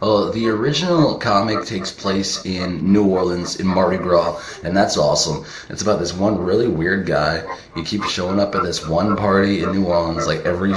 Oh, the original comic takes place in New Orleans in Mardi Gras, and that's awesome. It's about this one really weird guy. He keeps showing up at this one party in New Orleans. Like every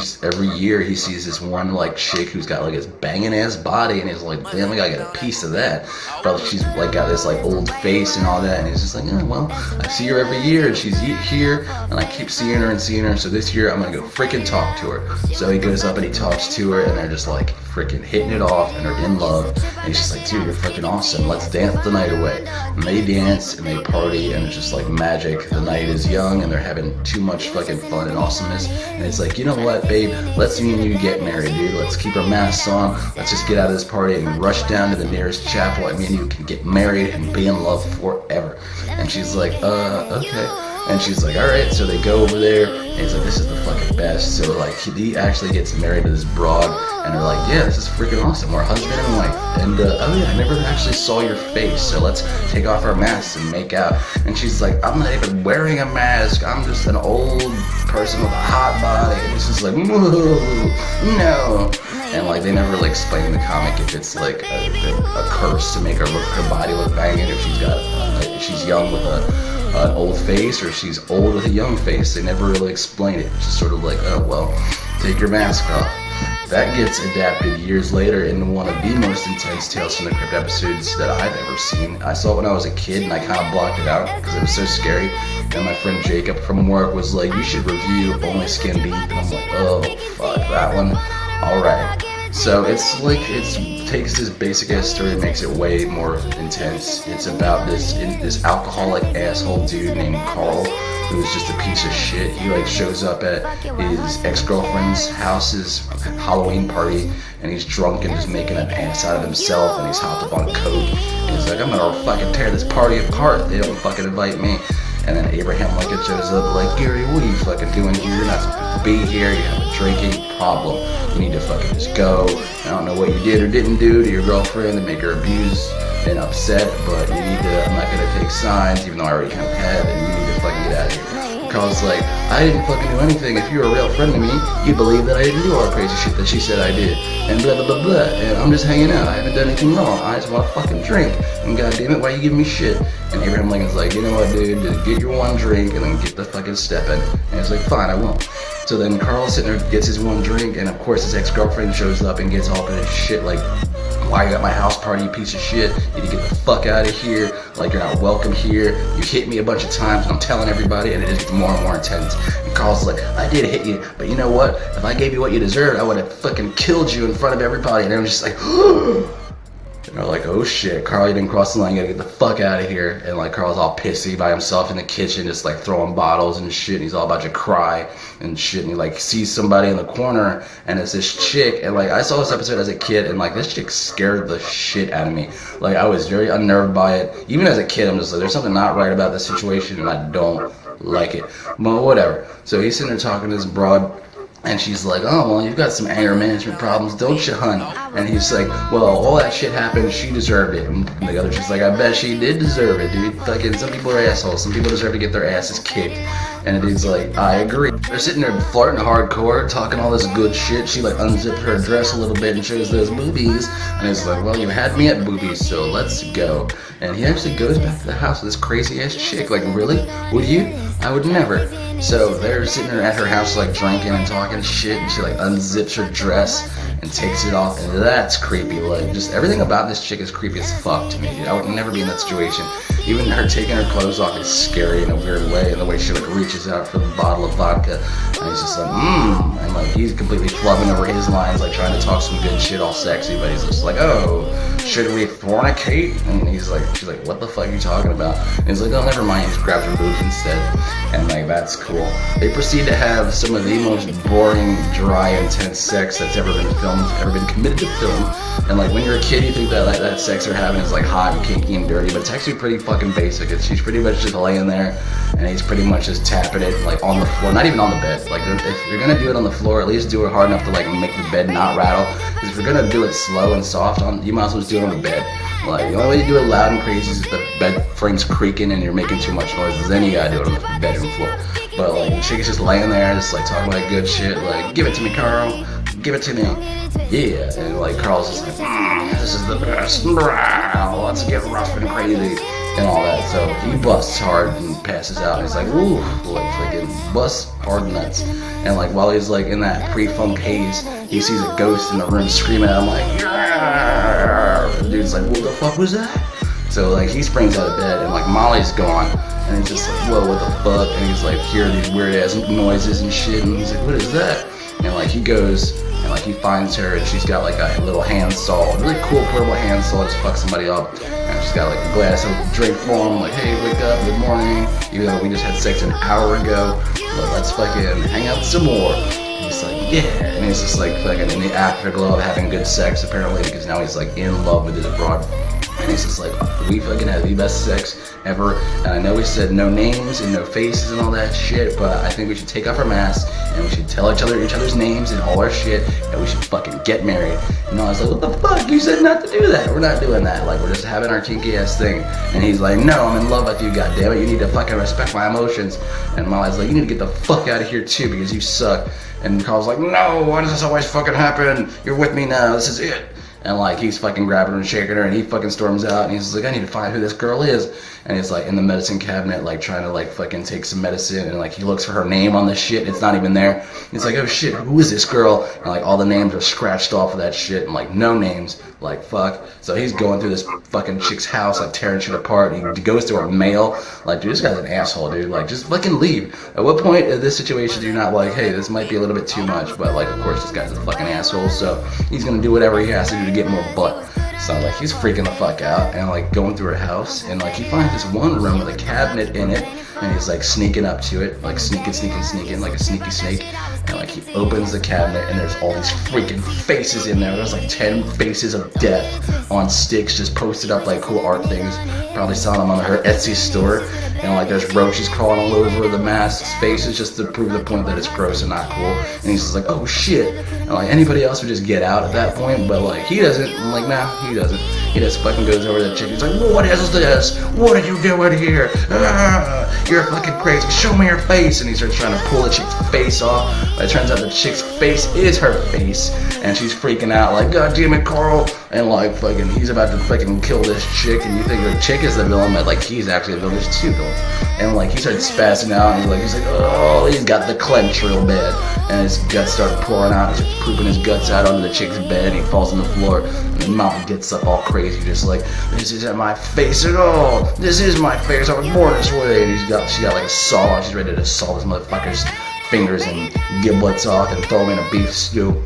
year, he sees this one like chick who's got like this banging ass body, and he's like, damn, I gotta get a piece of that. But she's like got this like old face and all that, and he's just like, oh well, I see her every year, and she's here, and I keep seeing her and seeing her. So this year, I'm gonna go freaking talk to her. So he goes up and he talks to her, and they're just like freaking hitting it off, and they're in love. And he's just like, dude, you're freaking awesome. Let's dance the night away. And they dance and they party, and it's just like magic. The night is young, and they're having too much fucking fun and awesomeness. And it's like, you know what, babe? Let's me and you get married, dude. Let's keep our masks on. Let's just get out of this party and rush down to the nearest chapel, and me and you can get married and be in love forever. And she's like, okay. And she's like, all right. So they go over there, and he's like, this is the fucking best. So like, he actually gets married to this broad, and they're like, yeah, this is freaking awesome. We're husband and wife. And oh yeah, I never actually saw your face. So let's take off our masks and make out. And she's like, I'm not even wearing a mask. I'm just an old person with a hot body. And he's just like, no. And like, they never really explain in the comic if it's like a curse to make her body look banging, if she's got, if she's young with an old face, or she's old with a young face. They never really explain it. It's just sort of like, oh well, take your mask off. That gets adapted years later into one of the most intense Tales from the Crypt episodes that I've ever seen. I saw it when I was a kid, and I kind of blocked it out because it was so scary. And my friend Jacob from work was like, you should review Only Skin Deep. And I'm like, oh fuck, that one? Alright. So it's like, it takes this basic ass story and makes it way more intense. It's about this alcoholic asshole dude named Carl, who's just a piece of shit. He like shows up at his ex-girlfriend's house's Halloween party, and he's drunk and just making an ass out of himself, and he's hopped up on coke, and he's like, I'm gonna fucking tear this party apart. They don't fucking invite me. And then Abraham Lincoln shows up like, Gary, what are you fucking doing here? You're not supposed to be here. You have a drinking problem. You need to fucking just go. I don't know what you did or didn't do to your girlfriend to make her abused and upset, but you need to, I'm not gonna take signs, even though I already kind of have, and you need to fucking get out of here. Carl's like, I didn't fucking do anything. If you were a real friend to me, you'd believe that I didn't do all the crazy shit that she said I did. And blah, blah, blah, blah. And I'm just hanging out. I haven't done anything wrong. I just want to fucking drink. And goddamn it, why you giving me shit? And Abraham Lincoln's like, you know what, dude? Just get your one drink and then get the fucking step in. And he's like, fine, I won't. So then Carl's sitting there, gets his one drink, and of course his ex-girlfriend shows up and gets all this shit like, why you at my house party, you piece of shit? You need to get the fuck out of here. Like, you're not welcome here. You hit me a bunch of times, and I'm telling everybody, and it just gets more and more intense. And Carl's like, I did hit you, but you know what? If I gave you what you deserved, I would have fucking killed you in front of everybody. And I'm just like, and they're like, oh shit, Carl, you didn't cross the line, you gotta get the fuck out of here. And like, Carl's all pissy by himself in the kitchen, just like throwing bottles and shit, and he's all about to cry and shit, and he like sees somebody in the corner, and it's this chick, and like, I saw this episode as a kid, and like, this chick scared the shit out of me. Like, I was very unnerved by it. Even as a kid, I'm just like, there's something not right about this situation, and I don't like it. But whatever. So he's sitting there talking to this broad, and she's like, oh, well, you've got some anger management problems, don't you, hun? And he's like, well, all that shit happened, she deserved it. And the other chick's like, I bet she did deserve it, dude. Fucking, some people are assholes. Some people deserve to get their asses kicked. And the dude's like, I agree. They're sitting there flirting hardcore, talking all this good shit. She like unzipped her dress a little bit and shows those boobies. And he's like, well, you had me at boobies, so let's go. And he actually goes back to the house with this crazy ass chick. Like, really? Would you? I would never. So they're sitting there at her house like drinking and talking shit, and she like unzips her dress and takes it off, and that's creepy. Like, just everything about this chick is creepy as fuck to me, dude. I would never be in that situation. Even her taking her clothes off is scary in a weird way, and the way she like reaches out for the bottle of vodka, and he's just like, and like he's completely flubbing over his lines, like trying to talk some good shit all sexy, but he's just like, oh, should we fornicate? And he's like, she's like, what the fuck are you talking about? And he's like, oh, never mind. He just grabs her boobs instead, and like, that's cool. They proceed to have some of the most boring, dry, intense sex that's ever been filmed, ever been committed to film. And like, when you're a kid, you think that sex they're having is like hot and kinky and dirty, but it's actually pretty fucking basic. She's pretty much just laying there, and he's pretty much just tapping it like on the floor, not even on the bed. Like, if you're gonna do it on the floor, at least do it hard enough to like make the bed not rattle. Because if you're gonna do it slow and soft, you might as well just do it on the bed. Like, the only way you do it loud and crazy is if the bed frame's creaking and you're making too much noise. Then you gotta do it on the bedroom floor. But like, the chick is just laying there, just like talking about good shit, like, give it to me, Carl, give it to me, yeah. And like, Carl's just like, this is this is the best. Let's get rough and crazy and all that. So he busts hard and passes out. And he's like, ooh, like freaking busts hard nuts. And like while he's like in that pre-funk haze, he sees a ghost in the room screaming at him like, yeah. The dude's like, what the fuck was that? So like he springs out of bed and like Molly's gone. And he's just like, whoa, what the fuck? And he's like, hearing these weird ass noises and shit. And he's like, what is that? And like he goes and like he finds her and she's got like a little handsaw, a really cool portable handsaw to fuck somebody up. And she's got like a glass of drink for him, like, hey, wake up, good morning. Even though we just had sex an hour ago, but let's fucking hang out some more. And he's like, yeah. And he's just like fucking in the afterglow of having good sex apparently, because now he's like in love with his broad. And he's just like, we fucking had the best sex ever. And I know we said no names and no faces and all that shit, but I think we should take off our masks and we should tell each other's names and all our shit, and we should fucking get married. And I was like, what the fuck? You said not to do that. We're not doing that. Like, we're just having our kinky ass thing. And he's like, no, I'm in love with you, goddammit. You need to fucking respect my emotions. And Molly's like, you need to get the fuck out of here too because you suck. And Carl's like, no, why does this always fucking happen? You're with me now. This is it. And like he's fucking grabbing her and shaking her, and he fucking storms out, and he's like, I need to find who this girl is. And he's like in the medicine cabinet, like trying to like fucking take some medicine, and like he looks for her name on the shit, it's not even there. He's like, oh shit, who is this girl? And like all the names are scratched off of that shit, and like no names, like fuck. So he's going through this fucking chick's house, like tearing shit apart. He goes through her mail, like dude, this guy's an asshole, dude. Like just fucking leave. At what point in this situation do you not like, hey, this might be a little bit too much, but like of course this guy's a fucking asshole, so he's gonna do whatever he has to do to get more butt. So like he's freaking the fuck out and like going through her house, and like he finds this one room with a cabinet in it, and he's like sneaking up to it, like sneaking like a sneaky snake. And like he opens the cabinet and there's all these freaking faces in there. There's like 10 faces of death on sticks just posted up like cool art things. Probably saw them on her Etsy store. And like there's roaches crawling all over the masks' faces just to prove the point that it's gross and not cool. And he's just like, oh shit. And like anybody else would just get out at that point, but like he doesn't. I'm like, nah, he doesn't. He just fucking goes over to the chick. He's like, what is this? What are you doing here? You're fucking crazy. Show me your face. And he starts trying to pull the chick's face off. But it turns out the chick's face is her face. And she's freaking out like, God damn it, Carl. And like fucking, he's about to fucking kill this chick. And you think the chick is the villain, but like he's actually the villain. There's two villains. And like he starts spazzing out. And he's like, oh, he's got the clench real bad. And his guts start pouring out. He's pooping his guts out onto the chick's bed. And he falls on the floor. And Molly gets up all crazy, just like, this isn't my face at all. This is my face. I was born this way. And she got like a saw. She's ready to saw this motherfucker's fingers and giblets off and throw him in a beef stew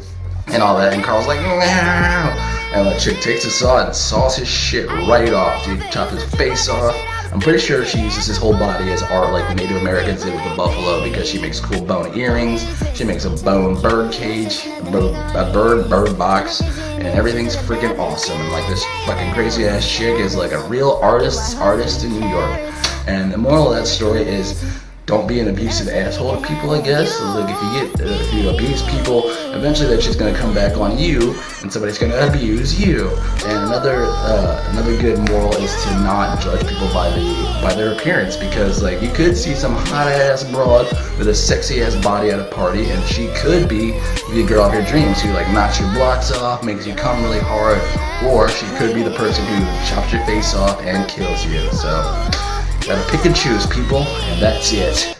and all that. And Carl's like, no. And the chick takes the saw and saws his shit right off, dude. Chop his face off. I'm pretty sure she uses his whole body as art like the Native Americans did with the buffalo, because she makes cool bone earrings, she makes a bone bird cage, a bird box, and everything's freaking awesome. And like this fucking crazy ass chick is like a real artist in New York. And the moral of that story is, don't be an abusive asshole to people, I guess. Like if you abuse people, eventually that shit's gonna come back on you, and somebody's gonna abuse you. And another good moral is to not judge people by their appearance, because like you could see some hot ass broad with a sexy ass body at a party, and she could be the girl of your dreams who like knocks your blocks off, makes you come really hard, or she could be the person who chops your face off and kills you. So gotta pick and choose, people, and that's it.